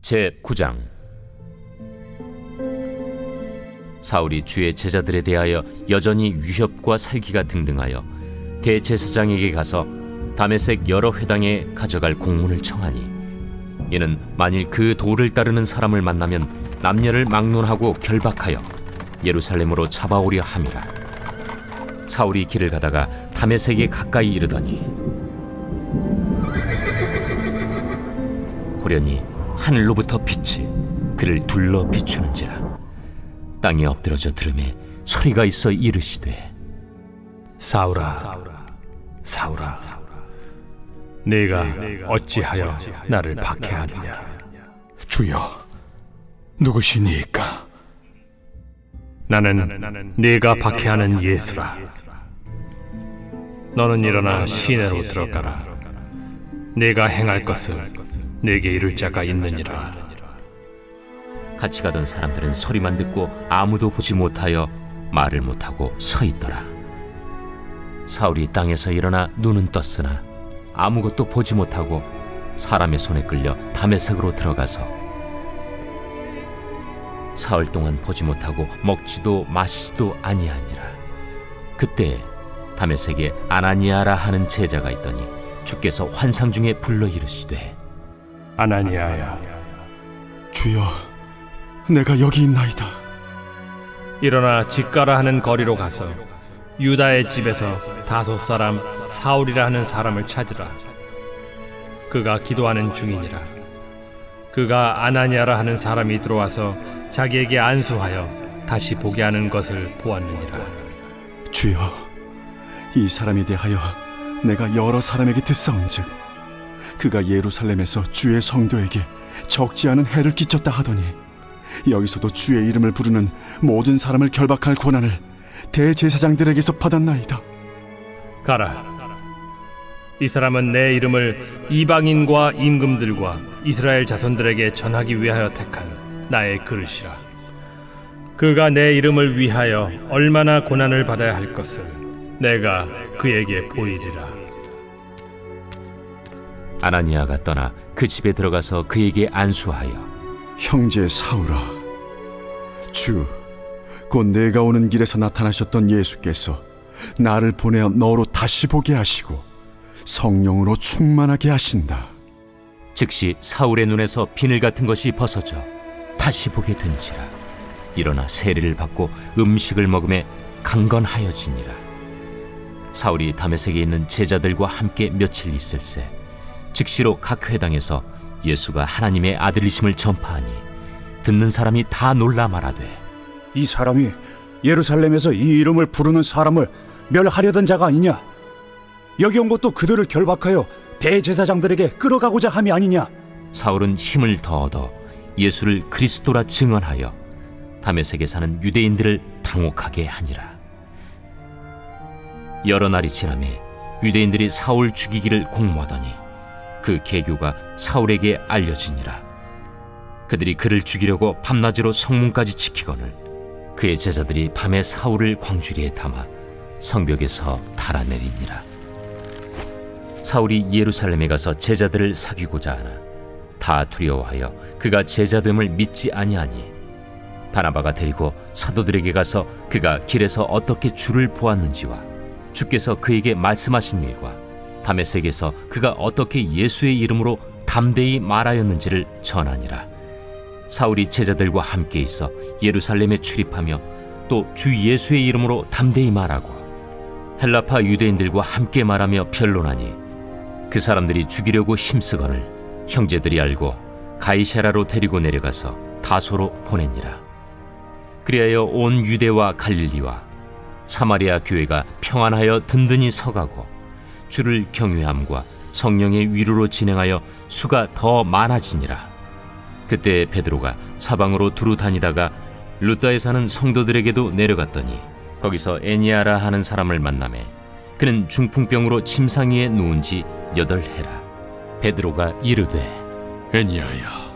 제9장. 사울이 주의 제자들에 대하여 여전히 위협과 살기가 등등하여 대제사장에게 가서 다메섹 여러 회당에 가져갈 공문을 청하니, 이는 만일 그 도를 따르는 사람을 만나면 남녀를 막론하고 결박하여 예루살렘으로 잡아오려 함이라. 사울이 길을 가다가 다메섹에 가까이 이르더니 호련히 하늘로부터 빛이 그를 둘러 비추는지라. 땅에 엎드러져 들음에 소리가 있어 이르시되, 사울아, 사울아, 네가 어찌하여 나를 박해하느냐? 주여, 누구시니까? 나는 네가 박해하는 예수라. 너는 일어나 시내로 들어가라. 네가 행할 것을 네게 이룰 자가 있느니라. 같이 가던 사람들은 소리만 듣고 아무도 보지 못하여 말을 못하고 서 있더라. 사울이 땅에서 일어나 눈은 떴으나 아무것도 보지 못하고 사람의 손에 끌려 다메섹으로 들어가서 사흘 동안 보지 못하고 먹지도 마시지도 아니하니라. 그때 다메섹에 아나니아라 하는 제자가 있더니 주께서 환상 중에 불러 이르시되, 아나니아야, 주여, 내가 여기 있나이다. 일어나 집가라 하는 거리로 가서 유다의 집에서 다섯 사람 사울이라 하는 사람을 찾으라. 그가 기도하는 중이니라. 그가 아나니아라 하는 사람이 들어와서 자기에게 안수하여 다시 보게 하는 것을 보았느니라. 주여, 이 사람에 대하여 내가 여러 사람에게 듣사온즉 그가 예루살렘에서 주의 성도에게 적지 않은 해를 끼쳤다 하더니 여기서도 주의 이름을 부르는 모든 사람을 결박할 권한을 대제사장들에게서 받았나이다. 가라. 이 사람은 내 이름을 이방인과 임금들과 이스라엘 자손들에게 전하기 위하여 택한 나의 그릇이라. 그가 내 이름을 위하여 얼마나 고난을 받아야 할 것을 내가 그에게 보이리라. 아나니아가 떠나 그 집에 들어가서 그에게 안수하여, 형제 사울아, 곧 내가 오는 길에서 나타나셨던 예수께서 나를 보내어 너로 다시 보게 하시고 성령으로 충만하게 하신다. 즉시 사울의 눈에서 비늘 같은 것이 벗어져 다시 보게 된지라. 일어나 세례를 받고 음식을 먹음에 강건하여지니라. 사울이 다메섹에 있는 제자들과 함께 며칠 있을새 즉시로 각 회당에서 예수가 하나님의 아들이심을 전파하니 듣는 사람이 다 놀라 말하되, 이 사람이 예루살렘에서 이 이름을 부르는 사람을 멸하려던 자가 아니냐? 여기 온 것도 그들을 결박하여 대제사장들에게 끌어가고자 함이 아니냐? 사울은 힘을 더 얻어 예수를 그리스도라 증언하여 다메섹에 사는 유대인들을 당혹하게 하니라. 여러 날이 지나매 유대인들이 사울 죽이기를 공모하더니 그 계교가 사울에게 알려지니라. 그들이 그를 죽이려고 밤낮으로 성문까지 지키거늘 그의 제자들이 밤에 사울을 광주리에 담아 성벽에서 달아내리니라. 사울이 예루살렘에 가서 제자들을 사귀고자 하나 다 두려워하여 그가 제자됨을 믿지 아니하니, 바나바가 데리고 사도들에게 가서 그가 길에서 어떻게 주를 보았는지와 주께서 그에게 말씀하신 일과 다메섹에서 그가 어떻게 예수의 이름으로 담대히 말하였는지를 전하니라. 사울이 제자들과 함께 있어 예루살렘에 출입하며 또 주 예수의 이름으로 담대히 말하고 헬라파 유대인들과 함께 말하며 변론하니, 그 사람들이 죽이려고 힘쓰거늘 형제들이 알고 가이사랴로 데리고 내려가서 다소로 보내니라. 그리하여 온 유대와 갈릴리와 사마리아 교회가 평안하여 든든히 서가고 주를 경외함과 성령의 위로로 진행하여 수가 더 많아지니라. 그때 베드로가 사방으로 두루 다니다가 루다에 사는 성도들에게도 내려갔더니 거기서 에니아라 하는 사람을 만나매 그는 중풍병으로 침상 위에 누운 지 8해라. 베드로가 이르되, 에니야야,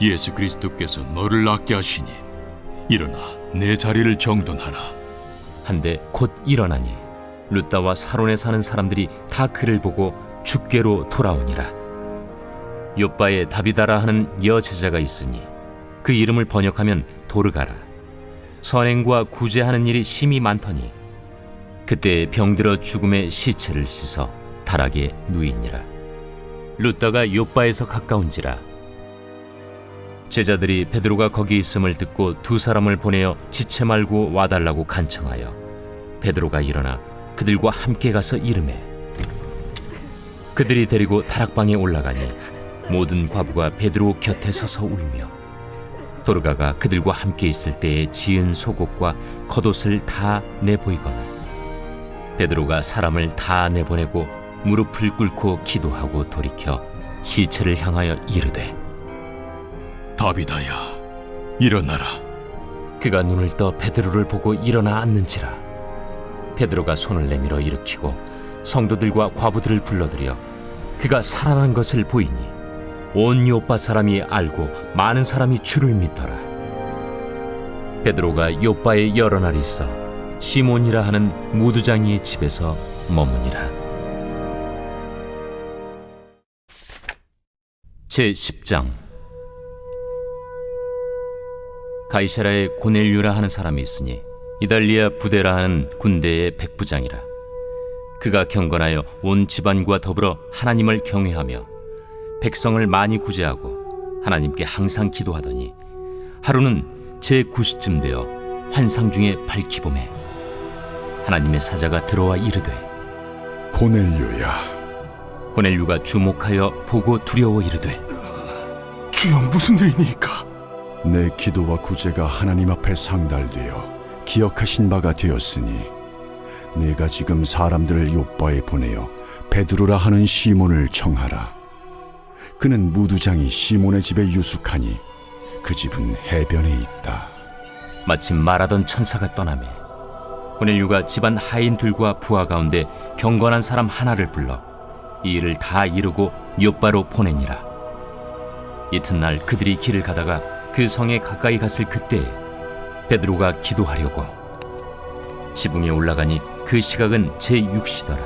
예수 그리스도께서 너를 낫게 하시니 일어나 내 자리를 정돈하라. 한데 곧 일어나니 루다와 사론에 사는 사람들이 다 그를 보고 주께로 돌아오니라. 요빠에 다비다라 하는 여제자가 있으니 그 이름을 번역하면 도르가라. 선행과 구제하는 일이 심히 많더니 그때 병들어 죽음의 시체를 씻어 다락에 누이니라. 루다가 요빠에서 가까운지라. 제자들이 베드로가 거기 있음을 듣고 두 사람을 보내어 지체 말고 와달라고 간청하여 베드로가 일어나 그들과 함께 가서 이르매 그들이 데리고 다락방에 올라가니 모든 과부가 베드로 곁에 서서 울며 도르가가 그들과 함께 있을 때에 지은 속옷과 겉옷을 다 내보이거나 베드로가 사람을 다 내보내고 무릎을 꿇고 기도하고 돌이켜 시체를 향하여 이르되 다비다야, 일어나라. 그가 눈을 떠 베드로를 보고 일어나 앉는지라. 베드로가 손을 내밀어 일으키고 성도들과 과부들을 불러들여 그가 살아난 것을 보이니 온 요빠 사람이 알고 많은 사람이 주를 믿더라. 베드로가 요빠에 여러 날 있어 시몬이라 하는 무두장이의 집에서 머무니라. 제10장. 가이사라에 고넬류라 하는 사람이 있으니 이달리아 부대라 하는 군대의 백부장이라. 그가 경건하여 온 집안과 더불어 하나님을 경외하며 백성을 많이 구제하고 하나님께 항상 기도하더니 하루는 제9시쯤 되어 환상 중에 밝히봄에 하나님의 사자가 들어와 이르되 고넬료야, 고넬류가 주목하여 보고 두려워 이르되 주여, 무슨 일이니까? 내 기도와 구제가 하나님 앞에 상달되어 기억하신 바가 되었으니 내가 지금 사람들을 요빠에 보내어 베드로라 하는 시몬을 청하라. 그는 무두장이 시몬의 집에 유숙하니 그 집은 해변에 있다. 마침 말하던 천사가 떠나매 고넬류가 집안 하인들과 부하 가운데 경건한 사람 하나를 불러 이 일을 다 이루고 요빠로 보내니라. 이튿날 그들이 길을 가다가 그 성에 가까이 갔을 그때에 베드로가 기도하려고 지붕에 올라가니 그 시각은 제6시더라.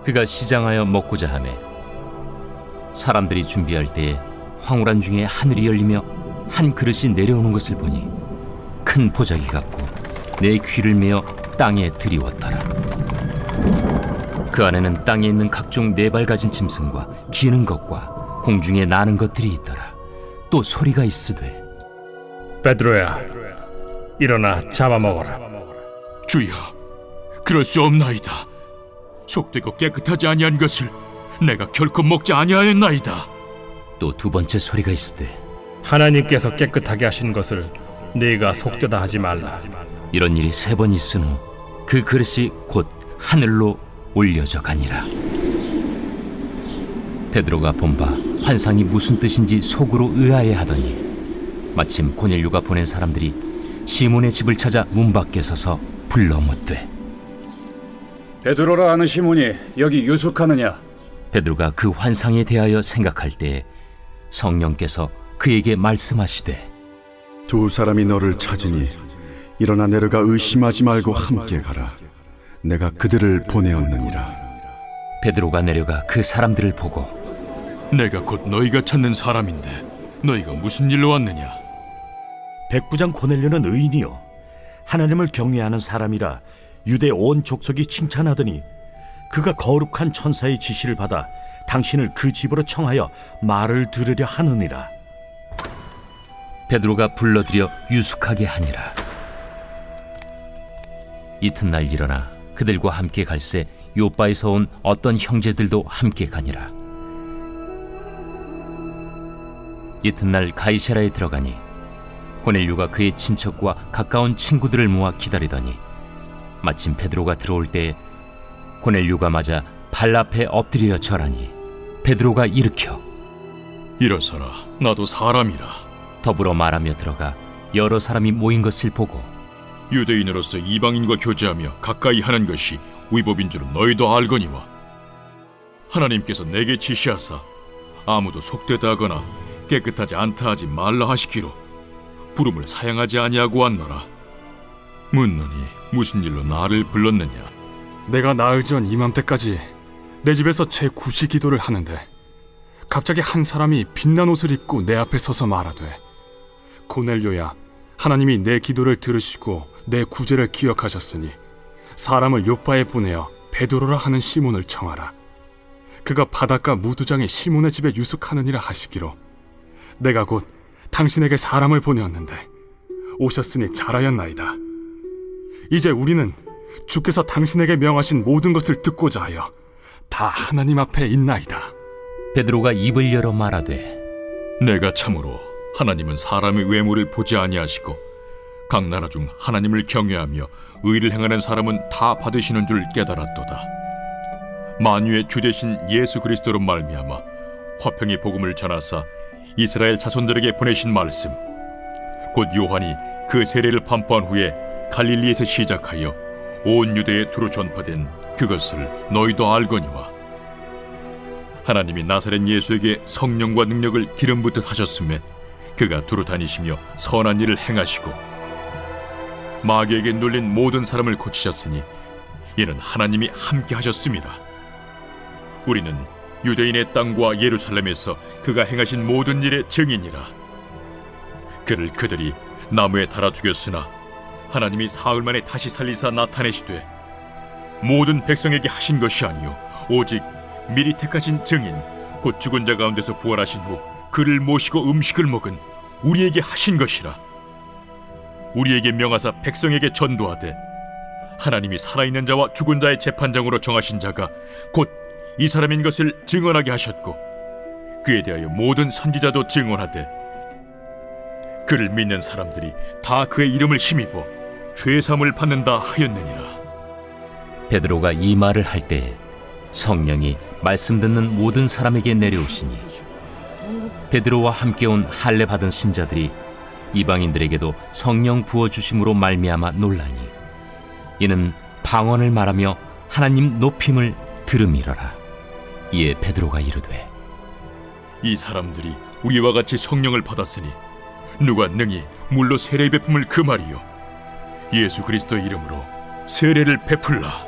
그가 시장하여 먹고자 하매 사람들이 준비할 때에 황홀한 중에 하늘이 열리며 한 그릇이 내려오는 것을 보니 큰 보자기 같고 내 귀를 메어 땅에 들이웠더라. 그 안에는 땅에 있는 각종 네 발 가진 짐승과 기는 것과 공중에 나는 것들이 있더라. 또 소리가 있으되 베드로야, 일어나 잡아먹어라. 주여, 그럴 수 없나이다. 속되고 깨끗하지 아니한 것을 내가 결코 먹지 아니하였나이다. 또 두 번째 소리가 있으되 하나님께서 깨끗하게 하신 것을 네가 속되다 하지 말라. 이런 일이 3번 있은 후 그 그릇이 곧 하늘로 올려져 가니라. 베드로가 본바 환상이 무슨 뜻인지 속으로 의아해하더니 마침 고넬류가 보낸 사람들이 시몬의 집을 찾아 문 밖에 서서 불러 묻되 베드로라 하는 시몬이 여기 유숙하느냐? 베드로가 그 환상에 대하여 생각할 때에 성령께서 그에게 말씀하시되 두 사람이 너를 찾으니 일어나 내려가 의심하지 말고 함께 가라. 내가 그들을 보내었느니라. 베드로가 내려가 그 사람들을 보고 내가 곧 너희가 찾는 사람인데 너희가 무슨 일로 왔느냐? 백부장 고넬료는 의인이요 하나님을 경외하는 사람이라 유대 온 족속이 칭찬하더니 그가 거룩한 천사의 지시를 받아 당신을 그 집으로 청하여 말을 들으려 하느니라. 베드로가 불러들여 유숙하게 하니라. 이튿날 일어나 그들과 함께 갈새 요빠에서 온 어떤 형제들도 함께 가니라. 이튿날 가이사라에 들어가니 고넬류가 그의 친척과 가까운 친구들을 모아 기다리더니 마침 베드로가 들어올 때에 고넬류가 맞아 발 앞에 엎드려 절하니 베드로가 일으켜 일어서라, 나도 사람이라. 더불어 말하며 들어가 여러 사람이 모인 것을 보고 유대인으로서 이방인과 교제하며 가까이 하는 것이 위법인 줄은 너희도 알거니와 하나님께서 내게 지시하사 아무도 속되다 하거나 깨끗하지 않다 하지 말라 하시기로 부름을 사양하지 아니하고 왔노라. 묻노니 무슨 일로 나를 불렀느냐? 내가 나흘 전 이맘때까지 내 집에서 제9시 기도를 하는데 갑자기 한 사람이 빛난 옷을 입고 내 앞에 서서 말하되, 고넬료야, 하나님이 내 기도를 들으시고 내 구제를 기억하셨으니 사람을 요빠에 보내어 베드로라 하는 시몬을 청하라. 그가 바닷가 무두장의 시몬의 집에 유숙하느니라 하시기로, 내가 곧 당신에게 사람을 보내었는데 오셨으니 잘하였나이다. 이제 우리는 주께서 당신에게 명하신 모든 것을 듣고자 하여 다 하나님 앞에 있나이다. 베드로가 입을 열어 말하되 내가 참으로 하나님은 사람의 외모를 보지 아니하시고 각 나라 중 하나님을 경외하며 의를 행하는 사람은 다 받으시는 줄 깨달았도다. 만유의 주 되신 예수 그리스도로 말미암아 화평의 복음을 전하사 이스라엘 자손들에게 보내신 말씀, 곧 요한이 그 세례를 반포한 후에 갈릴리에서 시작하여 온 유대에 두루 전파된 그것을 너희도 알거니와, 하나님이 나사렛 예수에게 성령과 능력을 기름 붓듯 하셨음에 그가 두루 다니시며 선한 일을 행하시고 마귀에게 눌린 모든 사람을 고치셨으니 이는 하나님이 함께 하셨습니다. 우리는 유대인의 땅과 예루살렘에서 그가 행하신 모든 일의 증인이라. 그를 그들이 나무에 달아 죽였으나 하나님이 사흘 만에 다시 살리사 나타내시되 모든 백성에게 하신 것이 아니요 오직 미리 택하신 증인 곧 죽은 자 가운데서 부활하신 후 그를 모시고 음식을 먹은 우리에게 하신 것이라. 우리에게 명하사 백성에게 전도하되 하나님이 살아있는 자와 죽은 자의 재판장으로 정하신 자가 곧 이 사람인 것을 증언하게 하셨고, 그에 대하여 모든 선지자도 증언하되 그를 믿는 사람들이 다 그의 이름을 힘입어 죄사함을 받는다 하였느니라. 베드로가 이 말을 할 때에 성령이 말씀 듣는 모든 사람에게 내려오시니 베드로와 함께 온 할례 받은 신자들이 이방인들에게도 성령 부어주심으로 말미암아 놀라니, 이는 방언을 말하며 하나님 높임을 들음이러라. 이에 베드로가 이르되 이 사람들이 우리와 같이 성령을 받았으니 누가 능히 물로 세례 베품을 금하리요 예수 그리스도의 이름으로 세례를 베풀라.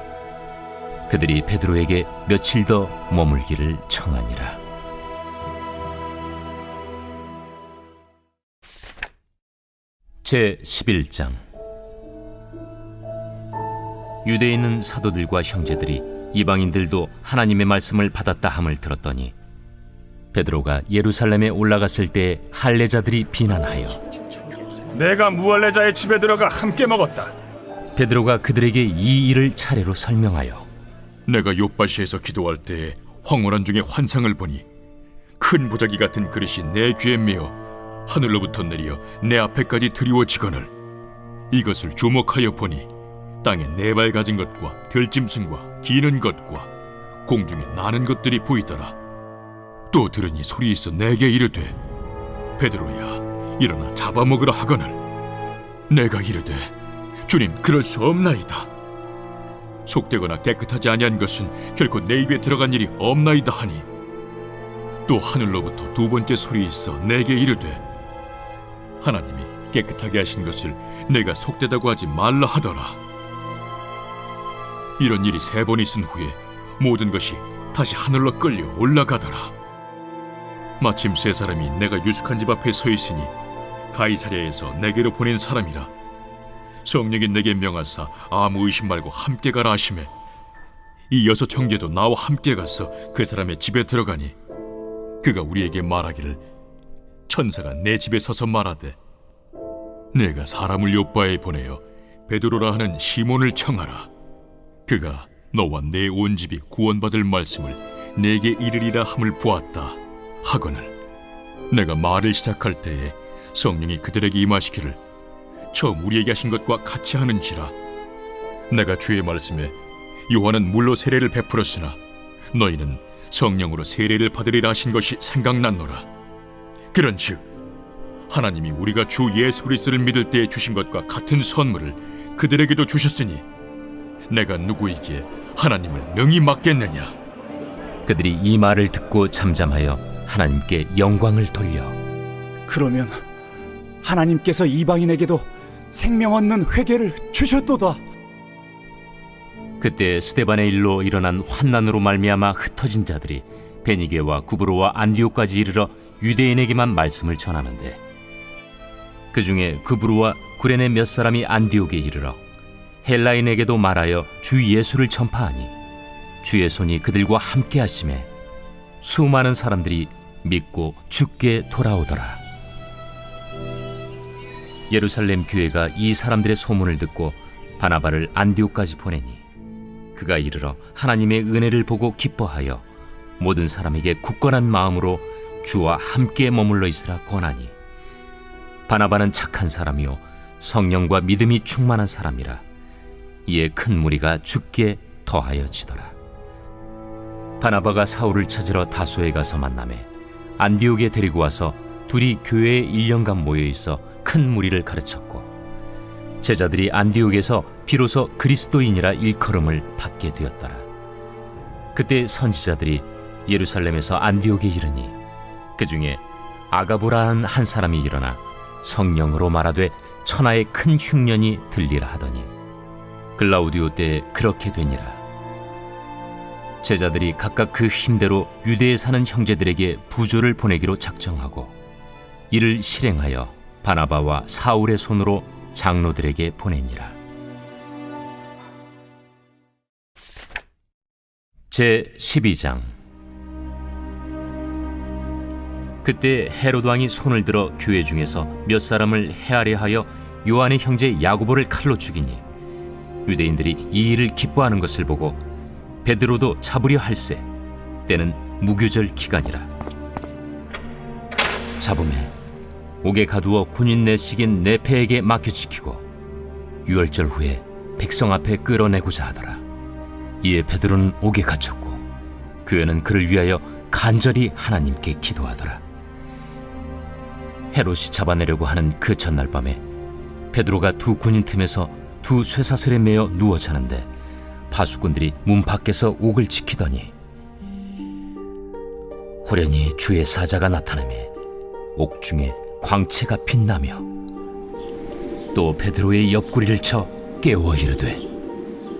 그들이 베드로에게 며칠 더 머물기를 청하니라. 제 11장. 유대에 있는 사도들과 형제들이 이방인들도 하나님의 말씀을 받았다 함을 들었더니 베드로가 예루살렘에 올라갔을 때 할례자들이 비난하여 내가 무할례자의 집에 들어가 함께 먹었다. 베드로가 그들에게 이 일을 차례로 설명하여 내가 요빠시에서 기도할 때에 황홀한 중에 환상을 보니 큰 보자기 같은 그릇이 내 귀에 메어 하늘로부터 내려 내 앞에까지 드리워지거늘 이것을 주목하여 보니 땅에 네 발 가진 것과 들짐승과 기는 것과 공중에 나는 것들이 보이더라. 또 들으니 소리 있어 내게 이르되 베드로야 일어나 잡아먹으라 하거늘 내가 이르되 주님 그럴 수 없나이다. 속되거나 깨끗하지 아니한 것은 결코 내 입에 들어간 일이 없나이다 하니 또 하늘로부터 두 번째 소리 있어 내게 이르되 하나님이 깨끗하게 하신 것을 내가 속되다고 하지 말라 하더라. 이런 일이 3번 있은 후에 모든 것이 다시 하늘로 끌려 올라가더라. 마침 3사람이 내가 유숙한 집 앞에 서 있으니 가이사랴에서 내게로 보낸 사람이라. 성령이 내게 명하사 아무 의심 말고 함께 가라 하시매 이 6 형제도 나와 함께 가서 그 사람의 집에 들어가니 그가 우리에게 말하기를 천사가 내 집에 서서 말하되 내가 사람을 요빠에 보내어 베드로라 하는 시몬을 청하라. 그가 너와 내 온 집이 구원받을 말씀을 내게 이르리라 함을 보았다 하거늘 내가 말을 시작할 때에 성령이 그들에게 임하시기를 처음 우리에게 하신 것과 같이 하는지라. 내가 주의 말씀에 요한은 물로 세례를 베풀었으나 너희는 성령으로 세례를 받으리라 하신 것이 생각났노라. 그런즉 하나님이 우리가 주 예수 그리스도를 믿을 때에 주신 것과 같은 선물을 그들에게도 주셨으니 내가 누구이기에 하나님을 명히 맡겠느냐. 그들이 이 말을 듣고 잠잠하여 하나님께 영광을 돌려 그러면 하나님께서 이방인에게도 생명 얻는 회개를 주셨도다. 그때 스데반의 일로 일어난 환난으로 말미암아 흩어진 자들이 베니게와 구브로와 안디옥까지 이르러 유대인에게만 말씀을 전하는데, 그 중에 구브로와 구레네 몇 사람이 안디옥에 이르러 헬라인에게도 말하여 주 예수를 전파하니 주의 손이 그들과 함께 하심에 수많은 사람들이 믿고 주께 돌아오더라. 예루살렘 교회가 이 사람들의 소문을 듣고 바나바를 안디옥까지 보내니 그가 이르러 하나님의 은혜를 보고 기뻐하여 모든 사람에게 굳건한 마음으로 주와 함께 머물러 있으라 권하니, 바나바는 착한 사람이요 성령과 믿음이 충만한 사람이라. 이에 큰 무리가 주께 더하여지더라. 바나바가 사울을 찾으러 다소에 가서 만나매 안디옥에 데리고 와서 둘이 교회에 1년간 모여 있어 큰 무리를 가르쳤고, 제자들이 안디옥에서 비로소 그리스도인이라 일컬음을 받게 되었더라. 그때 선지자들이 예루살렘에서 안디옥에 이르니 그 중에 아가보라는 한 사람이 일어나 성령으로 말하되 천하의 큰 흉년이 들리라 하더니 글라우디오 때에 그렇게 되니라. 제자들이 각각 그 힘대로 유대에 사는 형제들에게 부조를 보내기로 작정하고 이를 실행하여 바나바와 사울의 손으로 장로들에게 보내니라. 제 12장. 그때 헤롯 왕이 손을 들어 교회 중에서 몇 사람을 해하려 하여 요한의 형제 야고보를 칼로 죽이니, 유대인들이 이 일을 기뻐하는 것을 보고 베드로도 잡으려 할세. 때는 무교절 기간이라. 잡음에 옥에 가두어 군인 내식인 네페에게 맡겨지키고 유월절 후에 백성 앞에 끌어내고자 하더라. 이에 베드로는 옥에 갇혔고 교회는 그를 위하여 간절히 하나님께 기도하더라. 헤롯이 잡아내려고 하는 그 전날 밤에 베드로가 두 군인 틈에서 두 쇠사슬에 매어 누워 자는데 파수꾼들이 문 밖에서 옥을 지키더니 호련히 주의 사자가 나타나매 옥 중에 광채가 빛나며 또 베드로의 옆구리를 쳐 깨워 이르되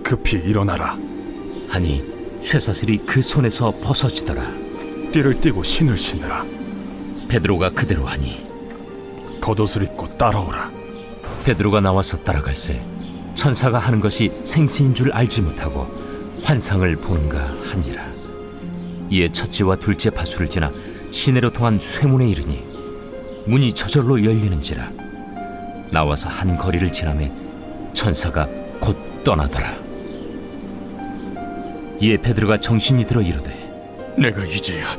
급히 일어나라. 하니 쇠사슬이 그 손에서 벗어지더라. 띠를 띠고 신을 신으라. 베드로가 그대로 하니 겉옷을 입고 따라오라. 베드로가 나와서 따라갈새 천사가 하는 것이 생시인 줄 알지 못하고 환상을 보는가 하니라. 이에 첫째와 둘째 파수를 지나 시내로 통한 쇠문에 이르니 문이 저절로 열리는지라. 나와서 한 거리를 지나매 천사가 곧 떠나더라. 이에 베드로가 정신이 들어 이르되 내가 이제야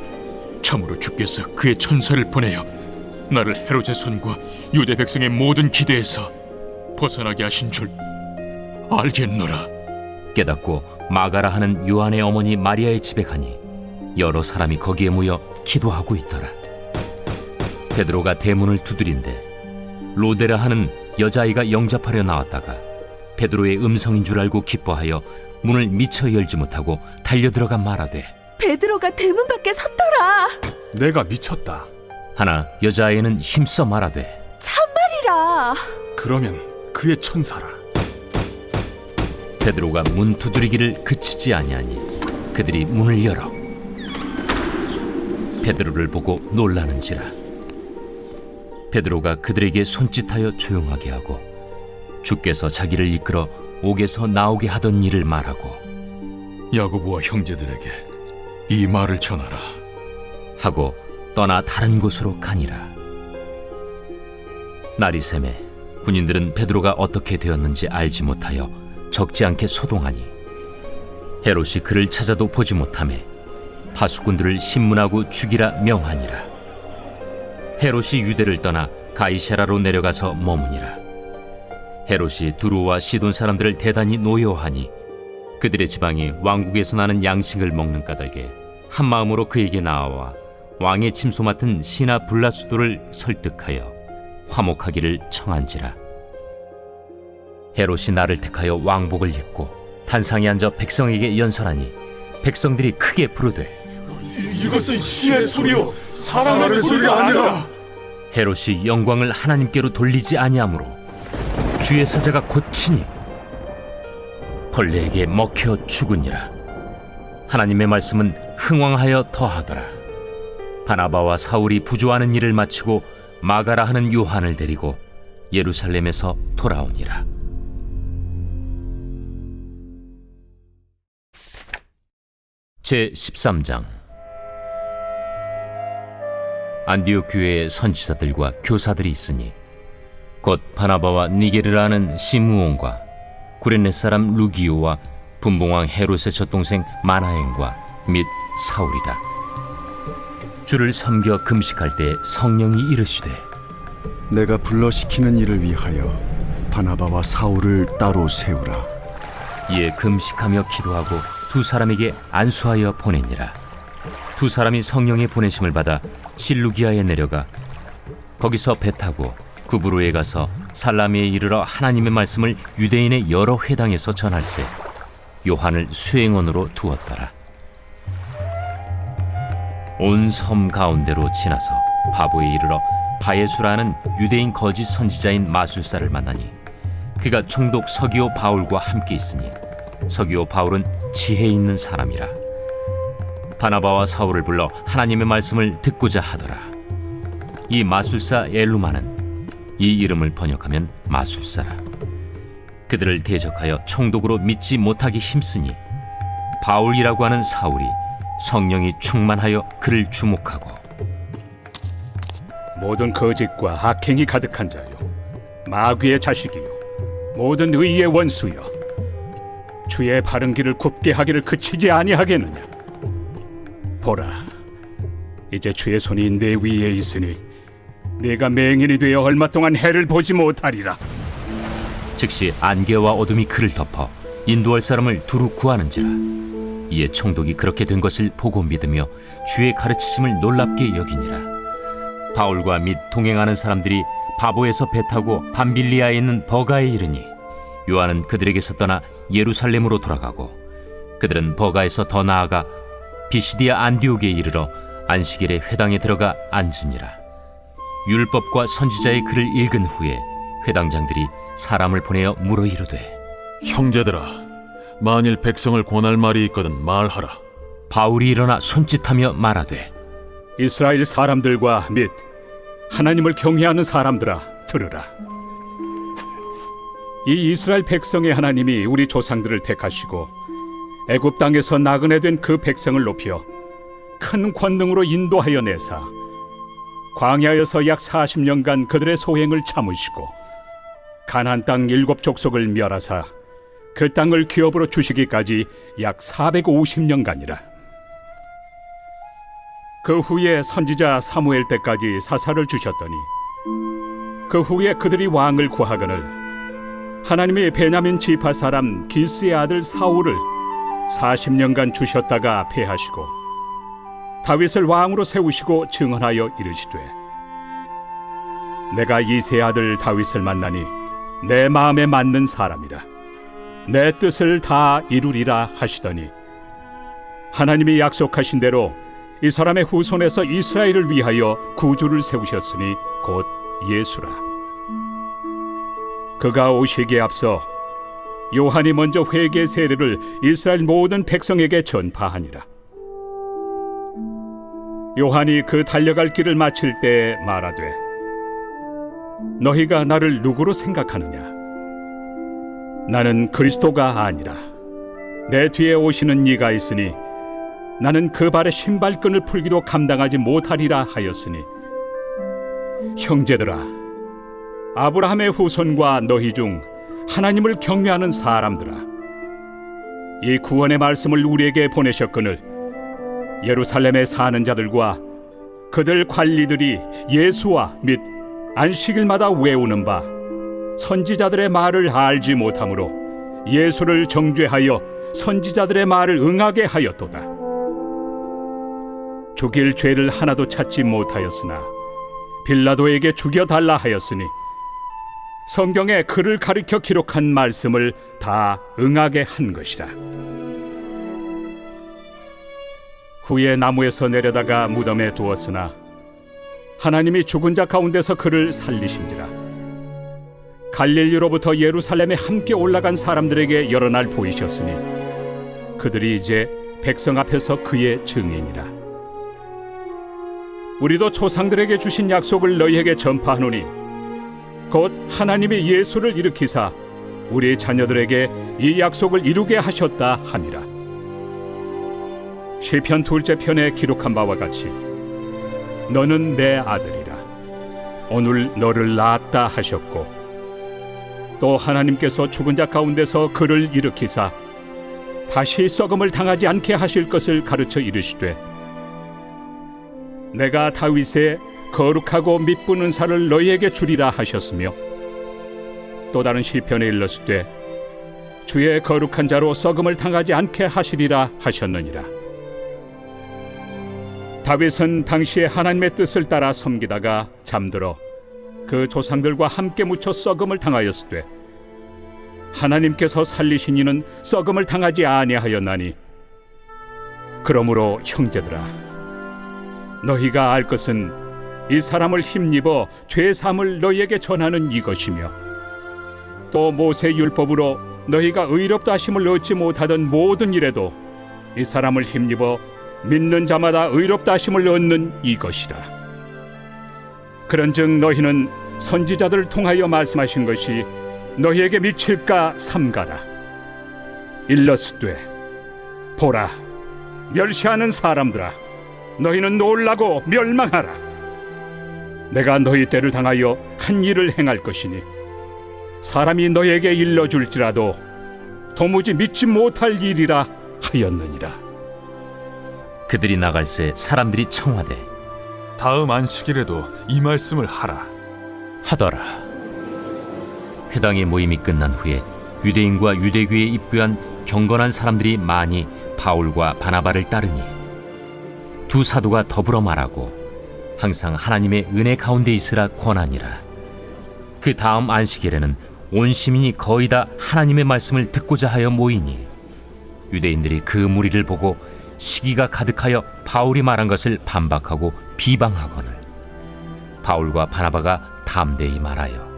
참으로 주께서 그의 천사를 보내어 나를 헤롯의 손과 유대 백성의 모든 기대에서 벗어나게 하신 줄 알겠노라. 깨닫고 마가라 하는 요한의 어머니 마리아의 집에 가니 여러 사람이 거기에 모여 기도하고 있더라. 베드로가 대문을 두드린데 로데라 하는 여자아이가 영접하려 나왔다가 베드로의 음성인 줄 알고 기뻐하여 문을 미처 열지 못하고 달려들어가 말하되 베드로가 대문 밖에 섰더라. 내가 미쳤다. 하나 여자아이는 힘써 말하되 참말이라. 그러면 그의 천사라. 베드로가 문 두드리기를 그치지 아니하니 그들이 문을 열어 베드로를 보고 놀라는지라. 베드로가 그들에게 손짓하여 조용하게 하고 주께서 자기를 이끌어 옥에서 나오게 하던 일을 말하고 야고보와 형제들에게 이 말을 전하라. 하고 떠나 다른 곳으로 가니라. 날이 새매 군인들은 베드로가 어떻게 되었는지 알지 못하여 적지 않게 소동하니 헤롯이 그를 찾아도 보지 못하매 파수꾼들을 신문하고 죽이라 명하니라. 헤롯이 유대를 떠나 가이사라로 내려가서 머무니라. 헤롯이 두로와 시돈 사람들을 대단히 노여워하니 그들의 지방이 왕국에서 나는 양식을 먹는 까닭에 한 마음으로 그에게 나아와 왕의 침소 맡은 시나 블라수도를 설득하여 화목하기를 청한지라. 헤롯이 나를 택하여 왕복을 입고 단상에 앉아 백성에게 연설하니 백성들이 크게 부르되 이것은 신의 소리요 사람의 소리가 아니라. 헤롯이 영광을 하나님께로 돌리지 아니하므로 주의 사자가 곧 치니 벌레에게 먹혀 죽으니라. 하나님의 말씀은 흥왕하여 더하더라. 바나바와 사울이 부조하는 일을 마치고 마가라 하는 요한을 데리고 예루살렘에서 돌아오니라. 제 13장. 안디옥 교회에 선지자들과 교사들이 있으니 곧 바나바와 니게르라는 시므온과 구레네 사람 루기오와 분봉왕 헤롯의 젖동생 마나엔과 및 사울이라. 주를 섬겨 금식할 때 성령이 이르시되 내가 불러시키는 일을 위하여 바나바와 사울을 따로 세우라. 이에 금식하며 기도하고 두 사람에게 안수하여 보내니라. 두 사람이 성령의 보내심을 받아 실루기아에 내려가 거기서 배 타고 구브로에 가서 살라미에 이르러 하나님의 말씀을 유대인의 여러 회당에서 전할세 요한을 수행원으로 두었더라. 온 섬 가운데로 지나서 바보에 이르러 바예수라는 유대인 거짓 선지자인 마술사를 만나니 그가 총독 서기오 바울과 함께 있으니 서기오 바울은 지혜 있는 사람이라. 바나바와 사울을 불러 하나님의 말씀을 듣고자 하더라. 이 마술사 엘루마는 이 이름을 번역하면 마술사라. 그들을 대적하여 총독으로 믿지 못하기 힘쓰니 바울이라고 하는 사울이 성령이 충만하여 그를 주목하고 모든 거짓과 악행이 가득한 자요, 마귀의 자식이요, 모든 의의 원수여, 주의 바른 길을 굽게 하기를 그치지 아니하겠느냐. 보라, 이제 주의 손이 내 위에 있으니 내가 맹인이 되어 얼마 동안 해를 보지 못하리라. 즉시 안개와 어둠이 그를 덮어 인도할 사람을 두루 구하는지라. 이에 총독이 그렇게 된 것을 보고 믿으며 주의 가르치심을 놀랍게 여기니라. 바울과 및 동행하는 사람들이 바보에서 배 타고 밤빌리아에 있는 버가에 이르니 요한은 그들에게서 떠나 예루살렘으로 돌아가고 그들은 버가에서 더 나아가 비시디아 안디옥에 이르러 안식일에 회당에 들어가 앉으니라. 율법과 선지자의 글을 읽은 후에 회당장들이 사람을 보내어 물어 이르되 형제들아, 만일 백성을 권할 말이 있거든 말하라. 바울이 일어나 손짓하며 말하되 이스라엘 사람들과 및 하나님을 경외하는 사람들아, 들으라. 이 이스라엘 백성의 하나님이 우리 조상들을 택하시고 애굽 땅에서 나그네 된 그 백성을 높여 큰 권능으로 인도하여 내사 광야에서 약 40년간 그들의 소행을 참으시고 가나안 땅 7족속을 멸하사 그 땅을 기업으로 주시기까지 약 450년간이라. 그 후에 선지자 사무엘 때까지 사사를 주셨더니 그 후에 그들이 왕을 구하거늘 하나님이 베냐민 지파 사람 기스의 아들 사울을 40년간 주셨다가 패하시고 다윗을 왕으로 세우시고 증언하여 이르시되 내가 이새의 아들 다윗을 만나니 내 마음에 맞는 사람이라. 내 뜻을 다 이루리라 하시더니 하나님이 약속하신 대로 이 사람의 후손에서 이스라엘을 위하여 구주를 세우셨으니 곧 예수라. 그가 오시기에 앞서 요한이 먼저 회개 세례를 이스라엘 모든 백성에게 전파하니라. 요한이 그 달려갈 길을 마칠 때 말하되 너희가 나를 누구로 생각하느냐? 나는 그리스도가 아니라 내 뒤에 오시는 이가 있으니 나는 그 발의 신발끈을 풀기도 감당하지 못하리라 하였으니 형제들아, 아브라함의 후손과 너희 중 하나님을 경외하는 사람들아, 이 구원의 말씀을 우리에게 보내셨거늘 예루살렘에 사는 자들과 그들 관리들이 예수와 및 안식일마다 외우는 바 선지자들의 말을 알지 못하므로 예수를 정죄하여 선지자들의 말을 응하게 하였도다. 죽일 죄를 하나도 찾지 못하였으나 빌라도에게 죽여달라 하였으니 성경에 그를 가리켜 기록한 말씀을 다 응하게 한 것이라. 후에 나무에서 내려다가 무덤에 두었으나 하나님이 죽은 자 가운데서 그를 살리신지라. 갈릴리로부터 예루살렘에 함께 올라간 사람들에게 여러 날 보이셨으니 그들이 이제 백성 앞에서 그의 증인이라. 우리도 조상들에게 주신 약속을 너희에게 전파하노니 곧 하나님이 예수를 일으키사 우리 자녀들에게 이 약속을 이루게 하셨다 함이라. 시편 2째 편에 기록한 바와 같이 너는 내 아들이라 오늘 너를 낳았다 하셨고, 또 하나님께서 죽은 자 가운데서 그를 일으키사 다시 썩음을 당하지 않게 하실 것을 가르쳐 이르시되, 내가 다윗의 거룩하고 미쁜 은사를 너희에게 주리라 하셨으며, 또 다른 시편에 일렀으되 주의 거룩한 자로 썩음을 당하지 않게 하시리라 하셨느니라. 다윗은 당시에 하나님의 뜻을 따라 섬기다가 잠들어 그 조상들과 함께 묻혀 썩음을 당하였으되, 하나님께서 살리신 이는 썩음을 당하지 아니하였나니, 그러므로 형제들아, 너희가 알 것은 이 사람을 힘입어 죄 사함을 너희에게 전하는 이것이며, 또 모세 율법으로 너희가 의롭다 하심을 얻지 못하던 모든 일에도 이 사람을 힘입어 믿는 자마다 의롭다 하심을 얻는 이것이라. 그런즉 너희는 선지자들을 통하여 말씀하신 것이 너희에게 미칠까 삼가라. 일렀으되 보라, 멸시하는 사람들아, 너희는 놀라고 멸망하라. 내가 너희 때를 당하여 한 일을 행할 것이니 사람이 너희에게 일러줄지라도 도무지 믿지 못할 일이라 하였느니라. 그들이 나갈새 사람들이 청하되 다음 안식일에도 이 말씀을 하라 하더라. 회당의 모임이 끝난 후에 유대인과 유대교에 입부한 경건한 사람들이 많이 바울과 바나바를 따르니 두 사도가 더불어 말하고 항상 하나님의 은혜 가운데 있으라 권하니라. 그 다음 안식일에는 온 시민이 거의 다 하나님의 말씀을 듣고자 하여 모이니 유대인들이 그 무리를 보고 시기가 가득하여 바울이 말한 것을 반박하고 비방하거늘 바울과 바나바가 담대히 말하여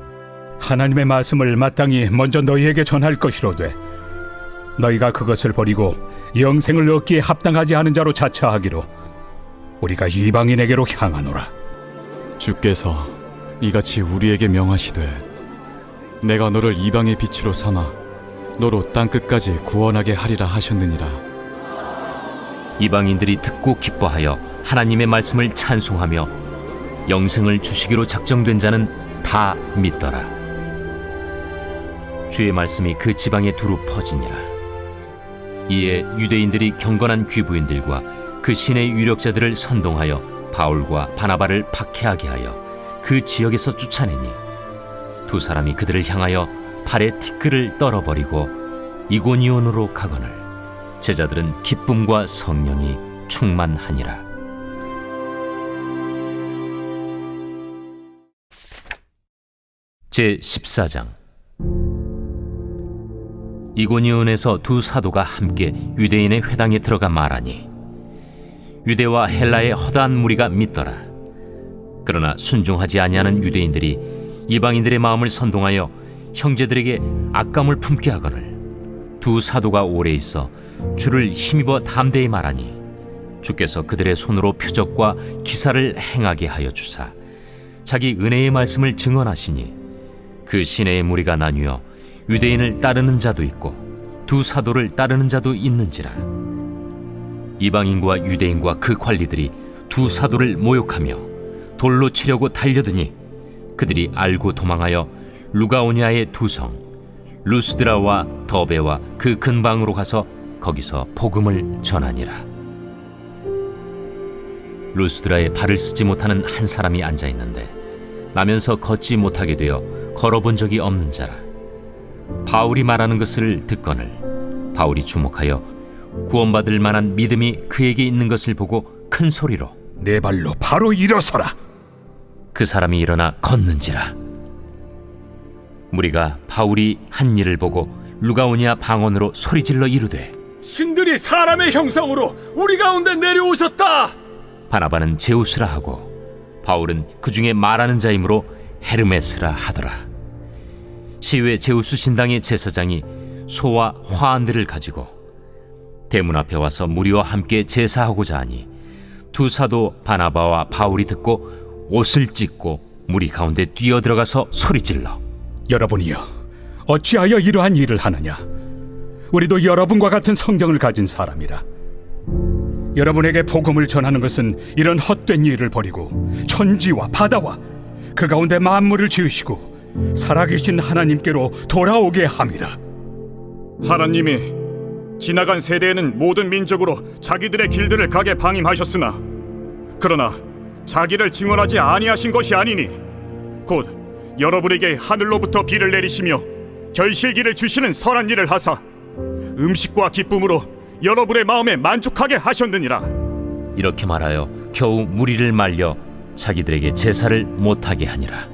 하나님의 말씀을 마땅히 먼저 너희에게 전할 것이로되, 너희가 그것을 버리고 영생을 얻기에 합당하지 않은 자로 자처하기로 우리가 이방인에게로 향하노라. 주께서 이같이 우리에게 명하시되 내가 너를 이방의 빛으로 삼아 너로 땅끝까지 구원하게 하리라 하셨느니라. 이방인들이 듣고 기뻐하여 하나님의 말씀을 찬송하며 영생을 주시기로 작정된 자는 다 믿더라. 주의 말씀이 그 지방에 두루 퍼지니라. 이에 유대인들이 경건한 귀부인들과 그 신의 유력자들을 선동하여 바울과 바나바를 박해하게 하여 그 지역에서 쫓아내니 두 사람이 그들을 향하여 발에 티끌을 떨어버리고 이고니온으로 가거늘 제자들은 기쁨과 성령이 충만하니라. 제14장. 이고니온에서 두 사도가 함께 유대인의 회당에 들어가 말하니 유대와 헬라의 허다한 무리가 믿더라. 그러나 순종하지 아니하는 유대인들이 이방인들의 마음을 선동하여 형제들에게 악감을 품게 하거늘 두 사도가 오래 있어 주를 힘입어 담대히 말하니 주께서 그들의 손으로 표적과 기사를 행하게 하여 주사 자기 은혜의 말씀을 증언하시니 그 시내의 무리가 나뉘어 유대인을 따르는 자도 있고 두 사도를 따르는 자도 있는지라. 이방인과 유대인과 그 관리들이 두 사도를 모욕하며 돌로 치려고 달려드니 그들이 알고 도망하여 루가오냐의 두 성 루스드라와 더베와 그 근방으로 가서 거기서 복음을 전하니라. 루스드라에 발을 쓰지 못하는 한 사람이 앉아 있는데 나면서 걷지 못하게 되어 걸어본 적이 없는 자라. 바울이 말하는 것을 듣거늘 바울이 주목하여 구원받을 만한 믿음이 그에게 있는 것을 보고 큰 소리로 내 발로 바로 일어서라. 그 사람이 일어나 걷는지라. 무리가 바울이 한 일을 보고 루가오니아 방언으로 소리질러 이르되 신들이 사람의 형상으로 우리 가운데 내려오셨다. 바나바는 제우스라 하고 바울은 그 중에 말하는 자이므로 헤르메스라 하더라. 시외 제우스 신당의 제사장이 소와 화환들을 가지고 대문 앞에 와서 무리와 함께 제사하고자 하니 두 사도 바나바와 바울이 듣고 옷을 찢고 무리 가운데 뛰어들어가서 소리질러 여러분이여, 어찌하여 이러한 일을 하느냐? 우리도 여러분과 같은 성경을 가진 사람이라. 여러분에게 복음을 전하는 것은 이런 헛된 일을 버리고 천지와 바다와 그 가운데 만물을 지으시고 살아계신 하나님께로 돌아오게 함이라. 하나님이 지나간 세대에는 모든 민족으로 자기들의 길들을 가게 방임하셨으나 그러나 자기를 증언하지 아니하신 것이 아니니 곧 여러분에게 하늘로부터 비를 내리시며 결실기를 주시는 선한 일을 하사 음식과 기쁨으로 여러분의 마음에 만족하게 하셨느니라. 이렇게 말하여 겨우 무리를 말려 자기들에게 제사를 못하게 하니라.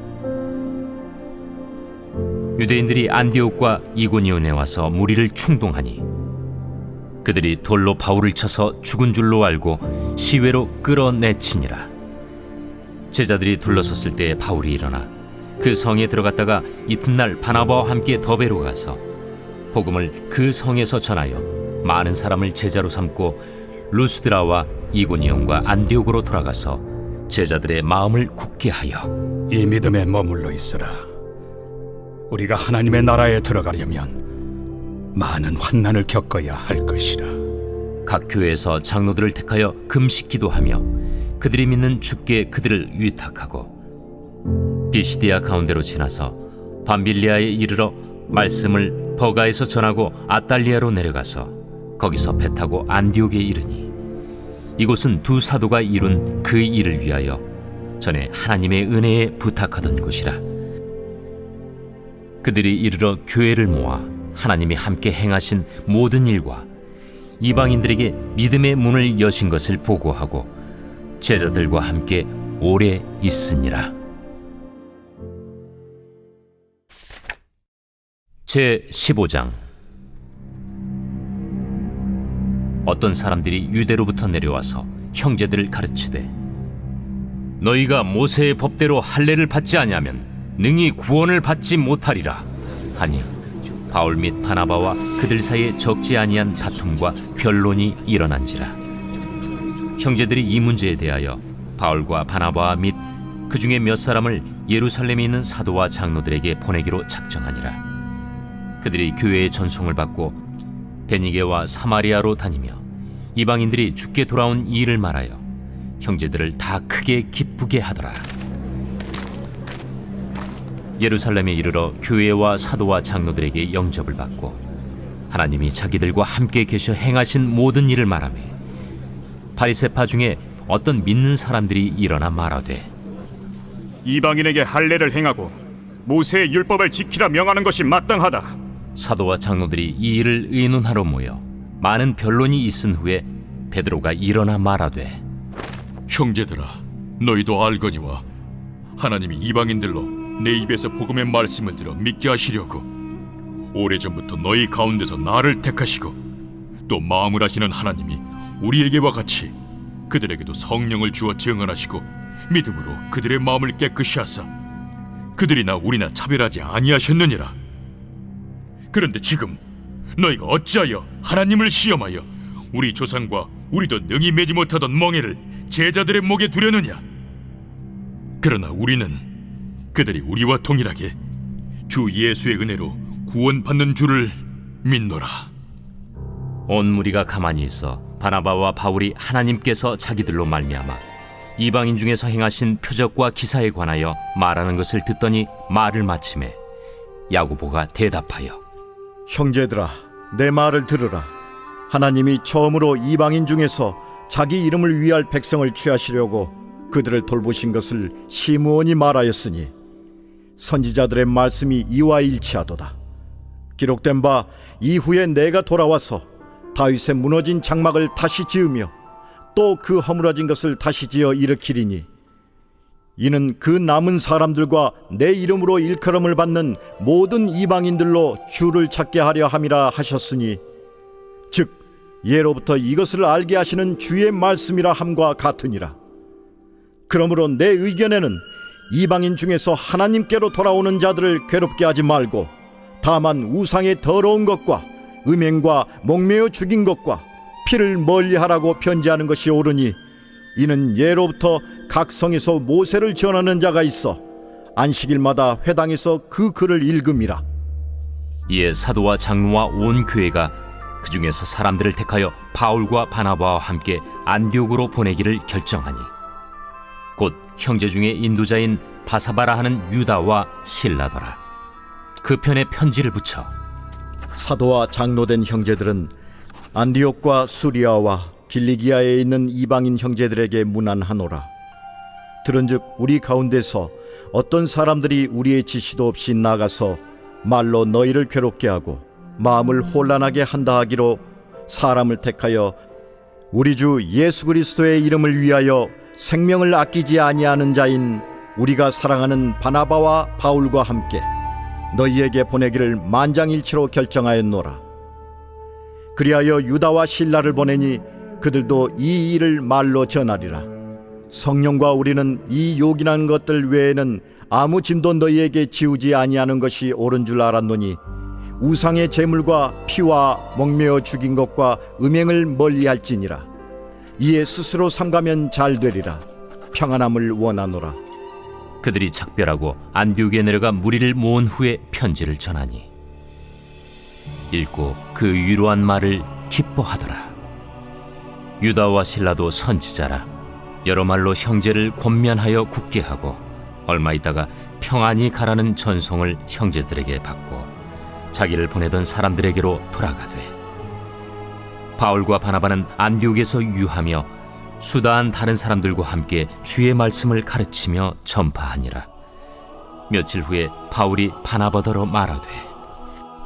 유대인들이 안디옥과 이고니온에 와서 무리를 충동하니 그들이 돌로 바울을 쳐서 죽은 줄로 알고 시외로 끌어내치니라. 제자들이 둘러섰을 때에 바울이 일어나 그 성에 들어갔다가 이튿날 바나바와 함께 더베로 가서 복음을 그 성에서 전하여 많은 사람을 제자로 삼고 루스드라와 이고니온과 안디옥으로 돌아가서 제자들의 마음을 굳게 하여 이 믿음에 머물러 있으라. 우리가 하나님의 나라에 들어가려면 많은 환난을 겪어야 할 것이라. 각 교회에서 장로들을 택하여 금식 기도하며 그들이 믿는 주께 그들을 위탁하고 비시디아 가운데로 지나서 밤빌리아에 이르러 말씀을 버가에서 전하고 아달리아로 내려가서 거기서 배 타고 안디옥에 이르니 이곳은 두 사도가 이룬 그 일을 위하여 전에 하나님의 은혜에 부탁하던 곳이라. 그들이 이르러 교회를 모아 하나님이 함께 행하신 모든 일과 이방인들에게 믿음의 문을 여신 것을 보고하고 제자들과 함께 오래 있으니라. 제 15장. 어떤 사람들이 유대로부터 내려와서 형제들을 가르치되 너희가 모세의 법대로 할례를 받지 아니하면 능히 구원을 받지 못하리라 하니 바울 및 바나바와 그들 사이에 적지 아니한 다툼과 변론이 일어난지라. 형제들이 이 문제에 대하여 바울과 바나바와 및 그 중에 몇 사람을 예루살렘에 있는 사도와 장로들에게 보내기로 작정하니라. 그들이 교회의 전송을 받고 베니게와 사마리아로 다니며 이방인들이 주께 돌아온 이 일을 말하여 형제들을 다 크게 기쁘게 하더라. 예루살렘에 이르러 교회와 사도와 장로들에게 영접을 받고 하나님이 자기들과 함께 계셔 행하신 모든 일을 말하며 바리새파 중에 어떤 믿는 사람들이 일어나 말하되 이방인에게 할례를 행하고 모세의 율법을 지키라 명하는 것이 마땅하다. 사도와 장로들이 이 일을 의논하러 모여 많은 변론이 있은 후에 베드로가 일어나 말하되 형제들아, 너희도 알거니와 하나님이 이방인들로 내 입에서 복음의 말씀을 들어 믿게 하시려고 오래전부터 너희 가운데서 나를 택하시고 또 마음을 하시는 하나님이 우리에게와 같이 그들에게도 성령을 주어 증언하시고 믿음으로 그들의 마음을 깨끗이 하사 그들이나 우리나 차별하지 아니하셨느니라. 그런데 지금 너희가 어찌하여 하나님을 시험하여 우리 조상과 우리도 능히 매지 못하던 멍에를 제자들의 목에 두려느냐? 그러나 우리는 그들이 우리와 동일하게 주 예수의 은혜로 구원받는 줄을 믿노라. 온 무리가 가만히 있어 바나바와 바울이 하나님께서 자기들로 말미암아 이방인 중에서 행하신 표적과 기사에 관하여 말하는 것을 듣더니 말을 마치매 야고보가 대답하여 형제들아, 내 말을 들으라. 하나님이 처음으로 이방인 중에서 자기 이름을 위할 백성을 취하시려고 그들을 돌보신 것을 시므온이 말하였으니 선지자들의 말씀이 이와 일치하도다. 기록된 바 이후에 내가 돌아와서 다윗의 무너진 장막을 다시 지으며 또 그 허물어진 것을 다시 지어 일으키리니 이는 그 남은 사람들과 내 이름으로 일컬음을 받는 모든 이방인들로 주를 찾게 하려 함이라 하셨으니 즉 예로부터 이것을 알게 하시는 주의 말씀이라 함과 같으니라. 그러므로 내 의견에는 이방인 중에서 하나님께로 돌아오는 자들을 괴롭게 하지 말고 다만 우상의 더러운 것과 음행과 목매어 죽인 것과 피를 멀리하라고 편지하는 것이 옳으니 이는 예로부터 각 성에서 모세를 전하는 자가 있어 안식일마다 회당에서 그 글을 읽음이라. 이에 사도와 장로와 온 교회가 그 중에서 사람들을 택하여 바울과 바나바와 함께 안디옥으로 보내기를 결정하니 곧 형제 중에 인도자인 바사바라 하는 유다와 실라더라. 그 편에 편지를 붙여 사도와 장로된 형제들은 안디옥과 수리아와 길리기아에 있는 이방인 형제들에게 문안하노라. 들은즉 우리 가운데서 어떤 사람들이 우리의 지시도 없이 나가서 말로 너희를 괴롭게 하고 마음을 혼란하게 한다 하기로 사람을 택하여 우리 주 예수 그리스도의 이름을 위하여 생명을 아끼지 아니하는 자인 우리가 사랑하는 바나바와 바울과 함께 너희에게 보내기를 만장일치로 결정하였노라. 그리하여 유다와 실라를 보내니 그들도 이 일을 말로 전하리라. 성령과 우리는 이 요긴한 것들 외에는 아무 짐도 너희에게 지우지 아니하는 것이 옳은 줄 알았노니 우상의 제물과 피와 목매어 죽인 것과 음행을 멀리할지니라. 이에 스스로 삼가면 잘 되리라. 평안함을 원하노라. 그들이 작별하고 안디옥에 내려가 무리를 모은 후에 편지를 전하니 읽고 그 위로한 말을 기뻐하더라. 유다와 실라도 선지자라 여러 말로 형제를 권면하여 굳게 하고 얼마 있다가 평안히 가라는 전송을 형제들에게 받고 자기를 보내던 사람들에게로 돌아가되 바울과 바나바는 안디옥에서 유하며 수다한 다른 사람들과 함께 주의 말씀을 가르치며 전파하니라. 며칠 후에 바울이 바나바더러 말하되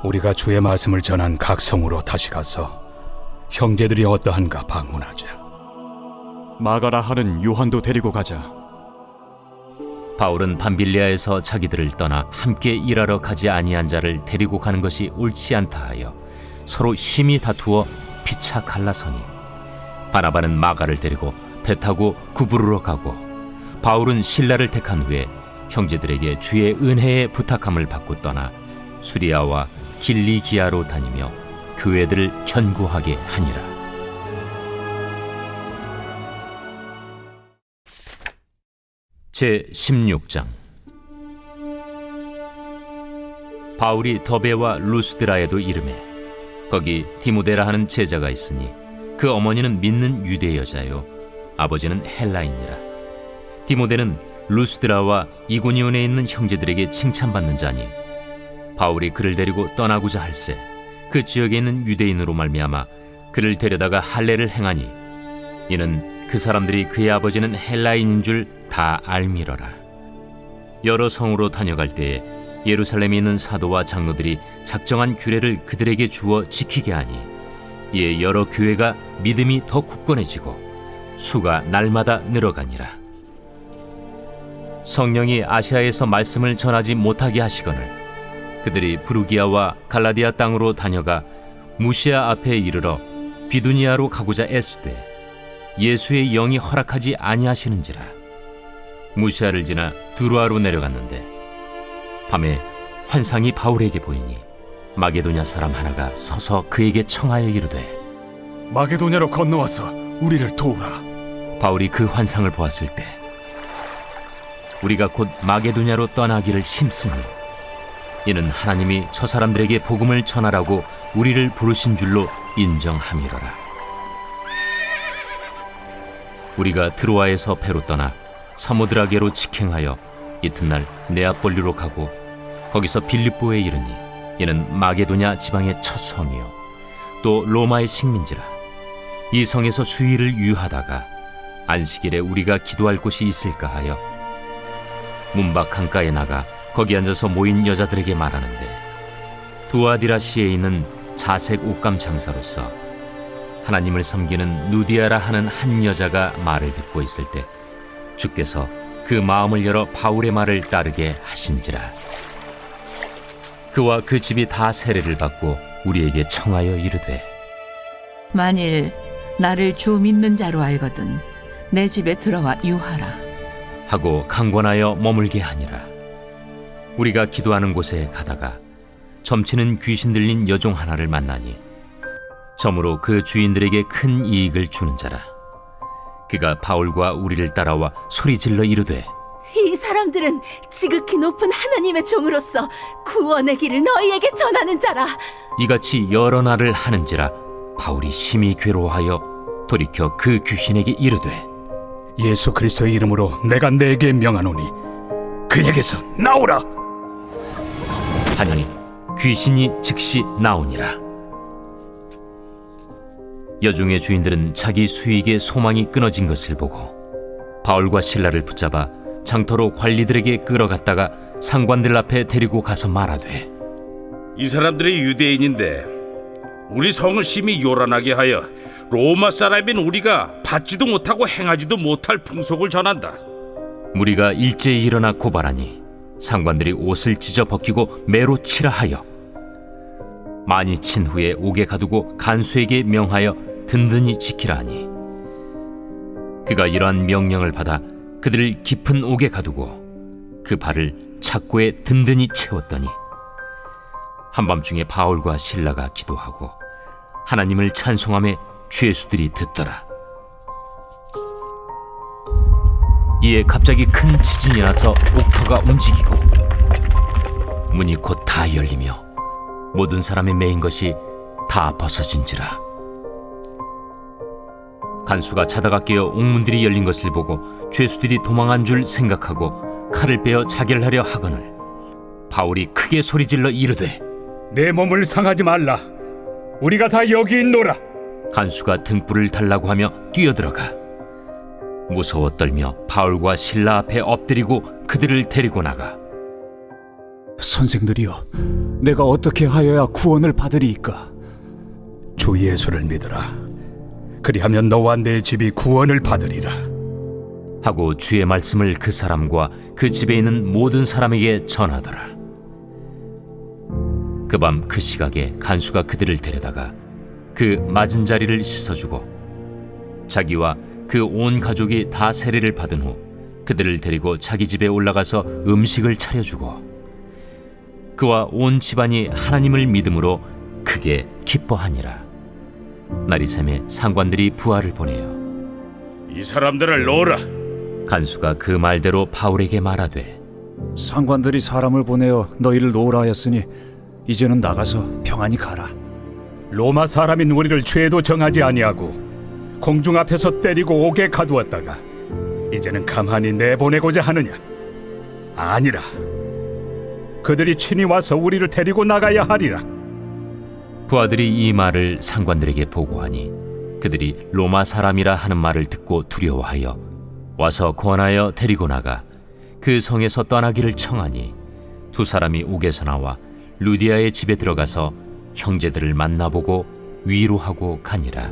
우리가 주의 말씀을 전한 각 성으로 다시 가서 형제들이 어떠한가 방문하자. 마가라 하는 요한도 데리고 가자. 바울은 밤빌리아에서 자기들을 떠나 함께 일하러 가지 아니한 자를 데리고 가는 것이 옳지 않다 하여 서로 심히 다투어 피차 갈라서니 바나바는 마가를 데리고 배 타고 구부르러 가고 바울은 실라를 택한 후에 형제들에게 주의 은혜에 부탁함을 받고 떠나 수리아와 길리기아로 다니며 교회들을 견고하게 하니라. 제 16장. 바울이 더베와 루스드라에도 이르매 거기 디모데라 하는 제자가 있으니 그 어머니는 믿는 유대 여자요 아버지는 헬라인이라. 디모데는 루스드라와 이고니온에 있는 형제들에게 칭찬받는 자니 바울이 그를 데리고 떠나고자 할세 그 지역에 있는 유대인으로 말미암아 그를 데려다가 할례를 행하니 이는 그 사람들이 그의 아버지는 헬라인인 줄 다 알미러라. 여러 성으로 다녀갈 때에 예루살렘에 있는 사도와 장로들이 작정한 규례를 그들에게 주어 지키게 하니 이에 여러 교회가 믿음이 더 굳건해지고 수가 날마다 늘어가니라. 성령이 아시아에서 말씀을 전하지 못하게 하시거늘 그들이 부르기아와 갈라디아 땅으로 다녀가 무시아 앞에 이르러 비두니아로 가고자 애쓰되 예수의 영이 허락하지 아니하시는지라. 무시아를 지나 두루아로 내려갔는데 밤에 환상이 바울에게 보이니 마게도냐 사람 하나가 서서 그에게 청하여 이르되 마게도냐로 건너와서 우리를 도우라. 바울이 그 환상을 보았을 때 우리가 곧 마게도냐로 떠나기를 힘쓰니 이는 하나님이 저 사람들에게 복음을 전하라고 우리를 부르신 줄로 인정함이로라. 우리가 드로아에서 배로 떠나 사모드라게로 직행하여 이튿날 네아폴리로 가고 거기서 빌립보에 이르니 이는 마게도냐 지방의 첫 성이요 또 로마의 식민지라. 이 성에서 수일을 유하다가 안식일에 우리가 기도할 곳이 있을까 하여 문밖 강가에 나가 거기 앉아서 모인 여자들에게 말하는데 두아디라시에 있는 자색 옷감 장사로서 하나님을 섬기는 누디아라 하는 한 여자가 말을 듣고 있을 때 주께서 그 마음을 열어 바울의 말을 따르게 하신지라. 그와 그 집이 다 세례를 받고 우리에게 청하여 이르되 만일 나를 주 믿는 자로 알거든 내 집에 들어와 유하라 하고 강권하여 머물게 하니라. 우리가 기도하는 곳에 가다가 점치는 귀신 들린 여종 하나를 만나니 점으로 그 주인들에게 큰 이익을 주는 자라. 그가 바울과 우리를 따라와 소리질러 이르되 이 사람들은 지극히 높은 하나님의 종으로서 구원의 길을 너희에게 전하는 자라. 이같이 여러 날을 하는지라 바울이 심히 괴로워하여 돌이켜 그 귀신에게 이르되 예수 그리스도의 이름으로 내가 네게 명하노니 그에게서 나오라. 하니 귀신이 즉시 나오니라. 여종의 주인들은 자기 수익의 소망이 끊어진 것을 보고 바울과 실라를 붙잡아 장터로 관리들에게 끌어갔다가 상관들 앞에 데리고 가서 말하되 이 사람들이 유대인인데 우리 성을 심히 요란하게 하여 로마 사람인 우리가 받지도 못하고 행하지도 못할 풍속을 전한다. 무리가 일제히 일어나 고발하니 상관들이 옷을 찢어 벗기고 매로 치라 하여 많이 친 후에 옥에 가두고 간수에게 명하여 든든히 지키라 하니 그가 이러한 명령을 받아 그들을 깊은 옥에 가두고 그 발을 착고에 든든히 채웠더니 한밤중에 바울과 실라가 기도하고 하나님을 찬송하며 죄수들이 듣더라. 이에 갑자기 큰 지진이 나서 옥터가 움직이고 문이 곧 다 열리며 모든 사람의 매인 것이 다 벗어진지라. 간수가 자다가 깨어 옥문들이 열린 것을 보고 죄수들이 도망한 줄 생각하고 칼을 빼어 자결하려 하거늘 바울이 크게 소리질러 이르되 내 몸을 상하지 말라. 우리가 다 여기 있노라. 간수가 등불을 달라고 하며 뛰어들어가 무서워 떨며 바울과 실라 앞에 엎드리고 그들을 데리고 나가 선생들이여, 내가 어떻게 하여야 구원을 받으리이까? 주 예수를 믿으라. 그리하면 너와 내 집이 구원을 받으리라. 하고 주의 말씀을 그 사람과 그 집에 있는 모든 사람에게 전하더라. 그 밤 그 시각에 간수가 그들을 데려다가 그 맞은 자리를 씻어주고 자기와 그 온 가족이 다 세례를 받은 후 그들을 데리고 자기 집에 올라가서 음식을 차려주고 그와 온 집안이 하나님을 믿음으로 크게 기뻐하니라. 날이 새매 상관들이 부하를 보내어 이 사람들을 놓으라. 간수가 그 말대로 바울에게 말하되 상관들이 사람을 보내어 너희를 놓으라 하였으니 이제는 나가서 평안히 가라. 로마 사람인 우리를 죄도 정하지 아니하고 공중 앞에서 때리고 옥에 가두었다가 이제는 가만히 내보내고자 하느냐? 아니라 그들이 친히 와서 우리를 데리고 나가야 하리라. 부하들이 이 말을 상관들에게 보고하니 그들이 로마 사람이라 하는 말을 듣고 두려워하여 와서 권하여 데리고 나가 그 성에서 떠나기를 청하니 두 사람이 옥에서 나와 루디아의 집에 들어가서 형제들을 만나보고 위로하고 가니라.